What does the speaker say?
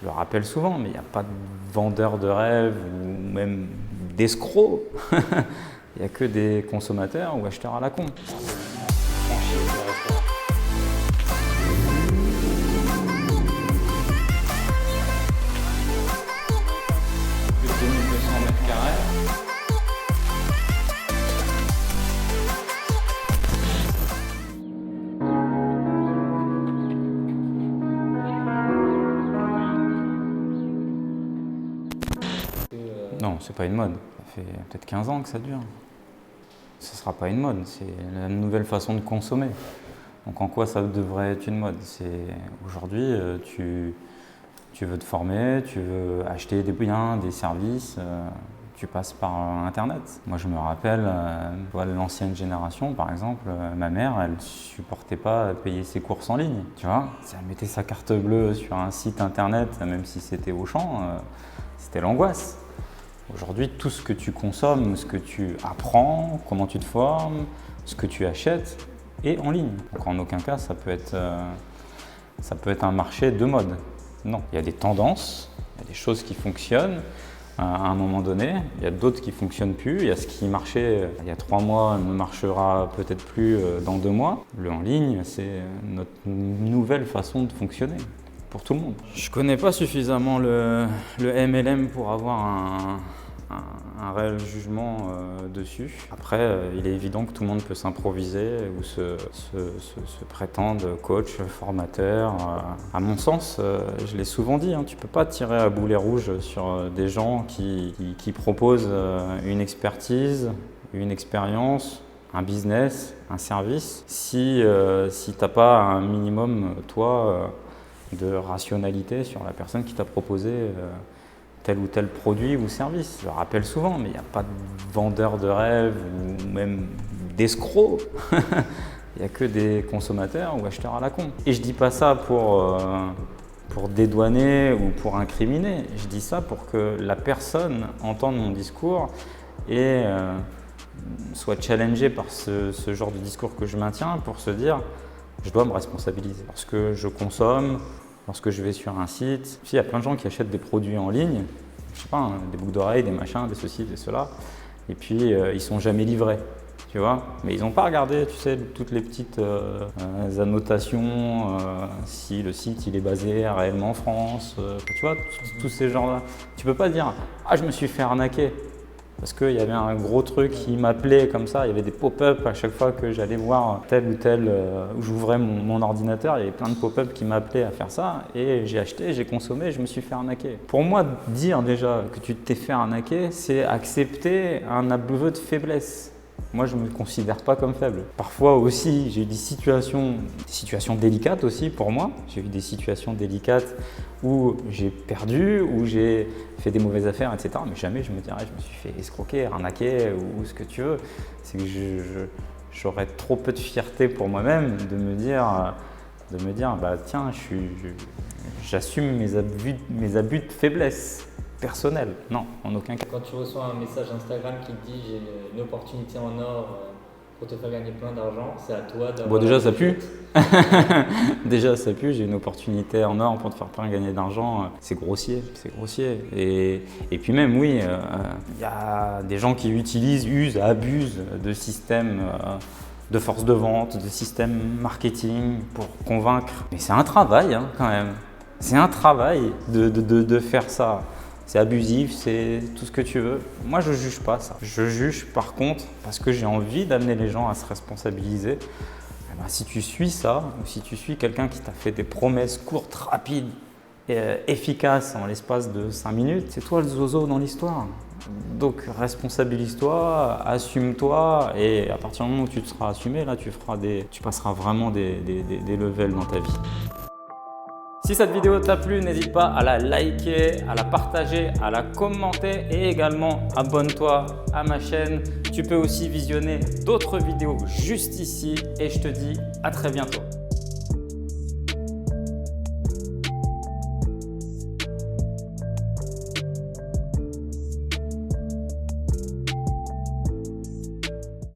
Je le rappelle souvent, mais il n'y a pas de vendeur de rêve ou même d'escrocs. Il n'y a que des consommateurs ou acheteurs à la con. Plus de 2200 mètres carrés. Non, c'est pas une mode. Ça fait peut-être 15 ans que ça dure. Ce ne sera pas une mode, c'est la nouvelle façon de consommer. Donc en quoi ça devrait être une mode? Aujourd'hui, tu veux te former, tu veux acheter des biens, des services, tu passes par Internet. Moi je me rappelle, l'ancienne génération par exemple, ma mère, elle ne supportait pas payer ses courses en ligne. Tu vois, si elle mettait sa carte bleue sur un site Internet, même si c'était Auchan, c'était l'angoisse. Aujourd'hui, tout ce que tu consommes, ce que tu apprends, comment tu te formes, ce que tu achètes est en ligne. Donc en aucun cas, ça peut être un marché de mode. Non, il y a des tendances, il y a des choses qui fonctionnent à un moment donné, il y a d'autres qui ne fonctionnent plus. Il y a ce qui marchait il y a 3 mois ne marchera peut-être plus dans 2 mois. Le en ligne, c'est notre nouvelle façon de fonctionner. Pour tout le monde. Je connais pas suffisamment le MLM pour avoir un réel jugement dessus. Après, il est évident que tout le monde peut s'improviser ou se prétendre coach, formateur. À mon sens, je l'ai souvent dit, tu peux pas tirer à boulet rouge sur des gens qui proposent une expertise, une expérience, un business, un service, si t'as pas un minimum, toi, de rationalité sur la personne qui t'a proposé tel ou tel produit ou service. Je le rappelle souvent, mais il n'y a pas de vendeur de rêve ou même d'escrocs. Il n'y a que des consommateurs ou acheteurs à la con. Et je dis pas ça pour dédouaner ou pour incriminer. Je dis ça pour que la personne entende mon discours et soit challengée par ce genre de discours que je maintiens pour se dire je dois me responsabiliser. Lorsque je consomme, lorsque je vais sur un site, il y a plein de gens qui achètent des produits en ligne, je sais pas, des boucles d'oreilles, des machins, des ceci, des cela, et puis ils sont jamais livrés, tu vois. Mais ils n'ont pas regardé, tu sais, toutes les petites annotations, si le site il est basé réellement en France, tu vois, tous ces genres-là. Tu peux pas dire ah je me suis fait arnaquer. Parce qu'il y avait un gros truc qui m'appelait comme ça, il y avait des pop-up à chaque fois que j'allais voir tel ou tel, où j'ouvrais mon ordinateur, il y avait plein de pop-up qui m'appelaient à faire ça et j'ai acheté, j'ai consommé, je me suis fait arnaquer. Pour moi, dire déjà que tu t'es fait arnaquer, c'est accepter un aveu de faiblesse. Moi, je ne me considère pas comme faible. Parfois aussi, j'ai eu des situations délicates aussi pour moi. J'ai eu des situations délicates où j'ai perdu, où j'ai fait des mauvaises affaires, etc. Mais jamais je me dirais je me suis fait escroquer, arnaquer ou ce que tu veux. C'est que j'aurais trop peu de fierté pour moi-même de me dire bah tiens, j'assume mes abus de faiblesse. Personnel, non, en aucun cas. Quand tu reçois un message Instagram qui te dit j'ai une opportunité en or pour te faire gagner plein d'argent, c'est à toi d'avoir… Bon, déjà ça pue. Déjà ça pue, j'ai une opportunité en or pour te faire plein gagner d'argent, c'est grossier, c'est grossier. Et puis même, oui, il y a des gens qui usent, abusent de systèmes de force de vente, de systèmes marketing pour convaincre. Mais c'est un travail quand même, c'est un travail de faire ça. C'est abusif, c'est tout ce que tu veux. Moi, je ne juge pas ça. Je juge par contre parce que j'ai envie d'amener les gens à se responsabiliser. Eh ben, si tu suis ça, ou si tu suis quelqu'un qui t'a fait des promesses courtes, rapides et efficaces en l'espace de 5 minutes, c'est toi le zozo dans l'histoire. Donc responsabilise-toi, assume-toi et à partir du moment où tu te seras assumé, là, tu passeras vraiment des levels dans ta vie. Si cette vidéo t'a plu, n'hésite pas à la liker, à la partager, à la commenter et également abonne-toi à ma chaîne. Tu peux aussi visionner d'autres vidéos juste ici et je te dis à très bientôt.